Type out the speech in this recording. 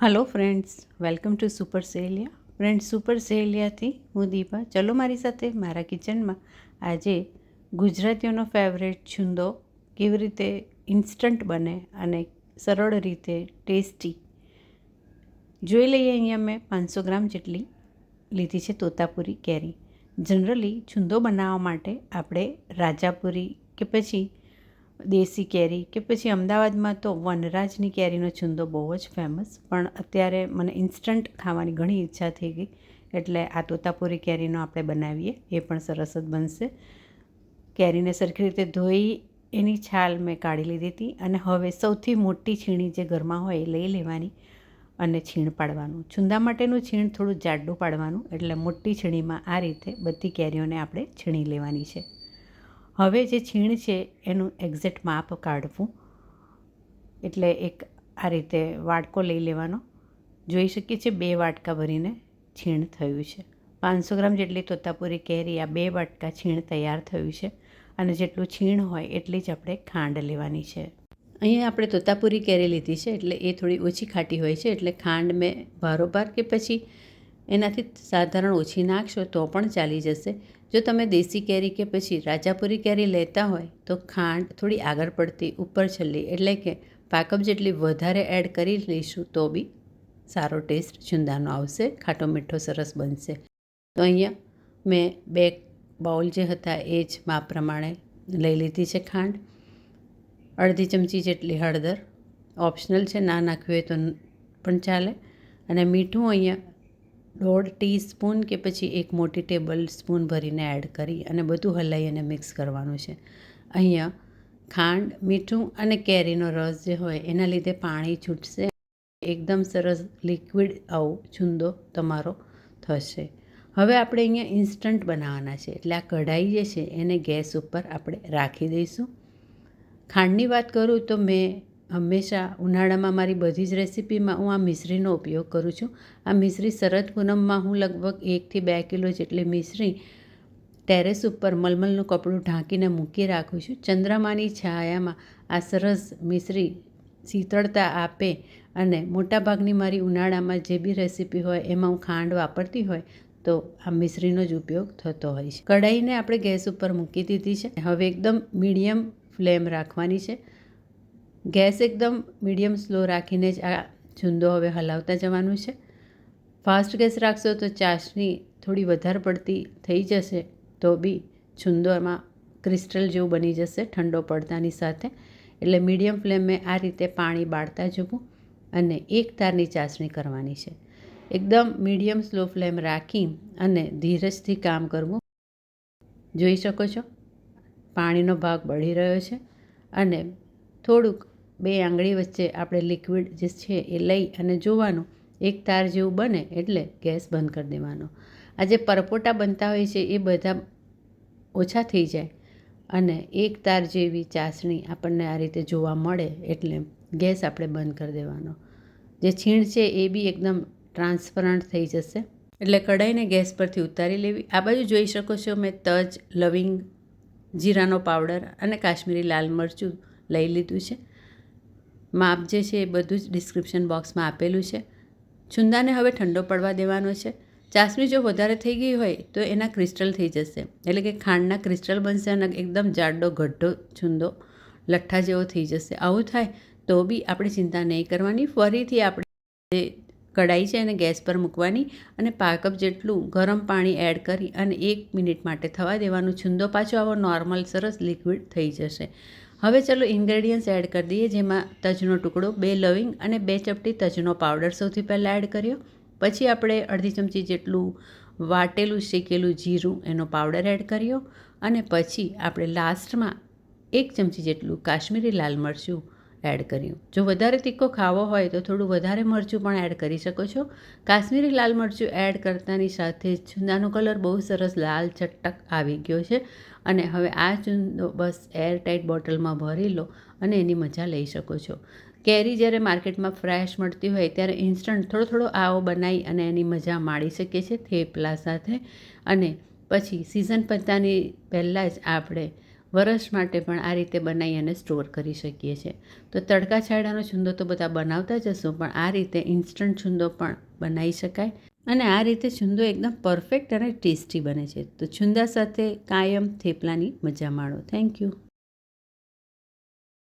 Hello friends, welcome to super Seliya. Friends, super સેલિયાથી હું દીપા. ચલો મારી સાથે મારા કિચનમાં આજે ગુજરાતીઓનો ફેવરેટ છુંદો કેવી રીતે ઇન્સ્ટન્ટ બને અને સરળ રીતે ટેસ્ટી જોઈ લઈએ. અહીંયા મેં 500 ગ્રામ જેટલી લીધી છે તોતાપુરી કેરી. જનરલી છુંદો બનાવવા માટે આપણે રાજાપુરી કે પછી દેશી કેરી કે પછી અમદાવાદમાં તો વનરાજની કેરીનો છુંદો બહુ જ ફેમસ, પણ અત્યારે મને ઇન્સ્ટન્ટ ખાવાની ઘણી ઈચ્છા થઈ ગઈ એટલે આ તોતાપુરી કેરીનો આપણે બનાવીએ. એ પણ સરસ જ બનશે. કેરીને સરખી રીતે ધોઈ એની છાલ મેં કાઢી લીધી હતી અને હવે સૌથી મોટી છીણી જે ઘરમાં હોય એ લઈ લેવાની અને છીણ પાડવાનું. છુંદા માટેનું છીણ થોડું જાડું પાડવાનું, એટલે મોટી છીણીમાં આ રીતે બધી કેરીઓને આપણે છીણી લેવાની છે. હવે જે છીણ છે એનું એક્ઝેક્ટ માપ કાઢવું, એટલે એક આ રીતે વાટકો લઈ લેવાનો. જોઈ શકીએ છીએ 2 વાટકા ભરીને છીણ થયું છે. 500 ગ્રામ જેટલી તોતાપુરી કેરી આ 2 વાટકા છીણ તૈયાર થયું છે. અને જેટલું છીણ હોય એટલી જ આપણે ખાંડ લેવાની છે. અહીંયા આપણે તોતાપુરી કેરી લીધી છે એટલે એ થોડી ઓછી ખાટી હોય છે, એટલે ખાંડ મેં ભારોભાર કે પછી એનાથી સાધારણ ઓછી નાખશો તો પણ ચાલી જશે. જો તમે દેશી કેરી કે પછી રાજાપુરી કેરી લેતા હોય તો ખાંડ થોડી આગળ પડતી ઉપર છેલ્લી, એટલે કે પાકપ જેટલી વધારે એડ કરી લઈશું તો બી સારો ટેસ્ટ છુંદાનો આવશે, ખાટો મીઠો સરસ બનશે. તો અહીંયા મેં 2 બાઉલ જે હતા એ જ માપ પ્રમાણે લઈ લીધી છે ખાંડ. અડધી ચમચી જેટલી હળદર, ઓપ્શનલ છે, ના નાખવી હોય તો પણ ચાલે. અને મીઠું અહીંયા 1.5 ટીસ્પૂન કે પછી 1 મોટી ટેબલ સ્પૂન ભરીને એડ કરી અને બધું હલાવી અને મિક્સ કરવાનું છે. અહીંયા ખાંડ, મીઠું અને કેરીનો રસ જે હોય એના લીધે પાણી છૂટશે. એકદમ સરસ લિક્વિડ આવો છુંદો તમારો થશે. હવે આપણે અહીંયા ઇન્સ્ટન્ટ બનાવવાના છે, એટલે આ કઢાઈ જે છે એને ગેસ ઉપર આપણે રાખી દઈશું. ખાંડની વાત કરું તો મેં હંમેશા ઉનાળામાં મારી બધી જ રેસીપીમાં હું આ મિશ્રીનો ઉપયોગ કરું છું. આ મિશ્રી શરદ પૂનમમાં હું લગભગ 1 થી 2 કિલો જેટલી મિશ્રી ટેરેસ ઉપર મલમલનું કપડું ઢાંકીને મૂકી રાખું છું. ચંદ્રમાની છાયામાં આ સરસ મિશ્રી શીતળતા આપે અને મોટાભાગની મારી ઉનાળામાં જે બી રેસીપી હોય એમાં હું ખાંડ વાપરતી હોય તો આ મિશ્રીનો જ ઉપયોગ થતો હોય છે. કઢાઈને આપણે ગેસ ઉપર મૂકી દીધી છે. હવે એકદમ મીડિયમ ફ્લેમ રાખવાની છે. ગેસ એકદમ મીડિયમ સ્લો રાખીને જ આ છુંદો હવે હલાવતા જવાનું છે. ફાસ્ટ ગેસ રાખશો તો ચાસણી થોડી વધારે પડતી થઈ જશે તો બી છુંદોમાં ક્રિસ્ટલ જેવું બની જશે ઠંડો પડતાની સાથે. એટલે મીડિયમ ફ્લેમે આ રીતે પાણી બાળતા જવું અને એક તારની ચાસણી કરવાની છે. એકદમ મીડિયમ સ્લો ફ્લેમ રાખી અને ધીરજથી કામ કરવું. જોઈ શકો છો પાણીનો ભાગ બળી રહ્યો છે અને થોડુંક 2 આંગળી વચ્ચે આપણે લિક્વિડ જે છે એ લઈ અને જોવાનું. એક તાર જેવું બને એટલે ગેસ બંધ કરી દેવાનો. આ જે પરપોટા બનતા હોય છે એ બધા ઓછા થઈ જાય અને એક તાર જેવી ચાસણી આપણને આ રીતે જોવા મળે એટલે ગેસ આપણે બંધ કરી દેવાનો. જે છીણ છે એ બી એકદમ ટ્રાન્સપરન્ટ થઈ જશે એટલે કઢાઈને ગેસ પરથી ઉતારી લેવી. આ બાજુ જોઈ શકો છો મેં તજ, લવિંગ, જીરાનો પાવડર અને કાશ્મીરી લાલ મરચું લઈ લીધું છે. માપ જે છે એ બધું જ ડિસ્ક્રિપ્શન બોક્સમાં આપેલું છે. છુંદાને હવે ઠંડો પડવા દેવાનો છે. ચાસણી જો વધારે થઈ ગઈ હોય તો એના ક્રિસ્ટલ થઈ જશે, એટલે કે ખાંડના ક્રિસ્ટલ બનશે અને એકદમ જાડો ગઢ્ઢો છુંદો લઠ્ઠા જેવો થઈ જશે. આવું થાય તો બી આપણે ચિંતા નહીં કરવાની. ફરીથી આપણે કઢાઈ છે એને ગેસ પર મૂકવાની અને પાકપ જેટલું ગરમ પાણી એડ કરી અને 1 મિનિટ માટે થવા દેવાનું. છુંદો પાછો આવો નોર્મલ સરસ લિક્વિડ થઈ જશે. હવે ચલો ઇન્ગ્રેડિયન્ટ્સ એડ કરી દઈએ, જેમાં તજનો ટુકડો, 2 લવિંગ અને 2 ચપટી તજનો પાવડર સૌથી પહેલાં એડ કર્યો. પછી આપણે અડધી ચમચી જેટલું વાટેલું શેકેલું જીરું એનો પાવડર એડ કર્યો અને પછી આપણે લાસ્ટમાં 1 ચમચી જેટલું કાશ્મીરી લાલ મરચું એડ કર્યું. જો વધારે તીખો ખાવો હોય તો થોડું વધારે મરચું પણ એડ કરી શકો છો. કાશ્મીરી લાલ મરચું એડ કરતાની સાથે છુંદાનો કલર બહુ સરસ લાલ ચટક આવી ગયો છે. અને હવે આ છુંદો બસ એરટાઇટ બોટલમાં ભરી લો અને એની મજા લઈ શકો છો. કેરી જ્યારે માર્કેટમાં ફ્રેશ મળતી હોય ત્યારે ઇન્સ્ટન્ટ થોડો આવો બનાવી અને એની મજા માણી શકીએ છીએ થેપલા સાથે. અને પછી સિઝન પત્તાની પહેલાં જ આપણે વરસ માટે પણ આ રીતે બનાવી અને સ્ટોર કરી શકીએ છીએ. તો તડકા છાંયડાનો છુંદો તો બધા બનાવતા જ હશો, પણ આ રીતે ઇન્સ્ટન્ટ છુંદો પણ બનાવી શકાય અને આ રીતે છુંદો એકદમ પરફેક્ટ અને ટેસ્ટી બને છે. તો છુંદા સાથે કાયમ થેપલાની મજા માણો. Thank you.